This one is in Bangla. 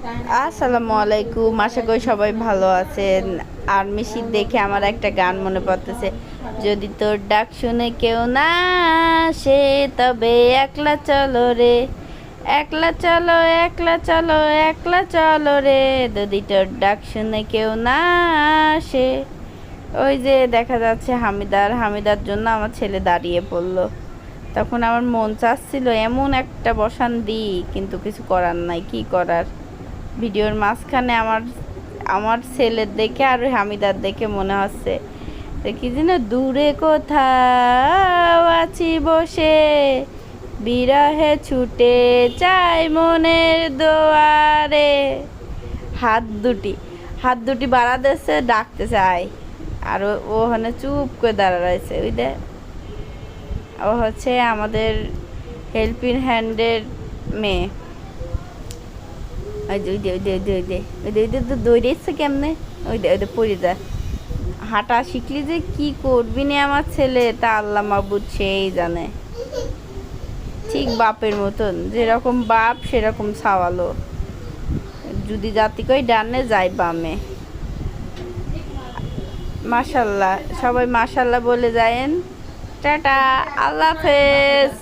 আসসালামু আলাইকুম, আশা করি সবাই ভালো আছেন। আর মিশির দেখে আমার একটা গান মনে পড়তেছে, যদি তোর ডাক শুনে কেউ না আসে তবে একলা চলো রে, একলা চলো, একলা চলো, একলা চলো রে, যদি তোর ডাক শুনে কেউ না আসে। ওই যে দেখা যাচ্ছে হামিদার জন্য আমার ছেলে দাঁড়িয়ে পড়লো। তখন আমার মন চাচ্ছিল এমন একটা বসান দিই, কিন্তু কিছু করার নাই, কি করার। ভিডিওর মাঝখানে আমার আমার ছেলের দেখে আর হামিদার দেখে মনে হচ্ছে কি যেন দূরে কোথাও আছি বসে, বিরহে ছুটে চাই মনের দোয়ারে। হাত দুটি বাড়া দিচ্ছে, ডাকতে চাই। আর ওখানে চুপ করে দাঁড়া রয়েছে। ওই দে, ও হচ্ছে আমাদের হেল্পিং হ্যান্ডের মেয়ে। ওই যে ওই দে ওই দে ওই দে ওই দে ওই দে ওই দে তো দৌড়েছে কেমনে। ওই দে পড়ে যায়। হাঁটা শিখলি যে কি করবি না আমার ছেলে, তা আল্লাহ মাবুদ সেই জানে। ঠিক বাপের মতন, যেরকম বাপ সেরকম ছাওয়ালো। যদি জাতি কই ডানে যাই বামে। মাশাল্লাহ, সবাই মাশাল্লাহ বলে যায়েন। টাটা, আল্লাহ হাফেজ।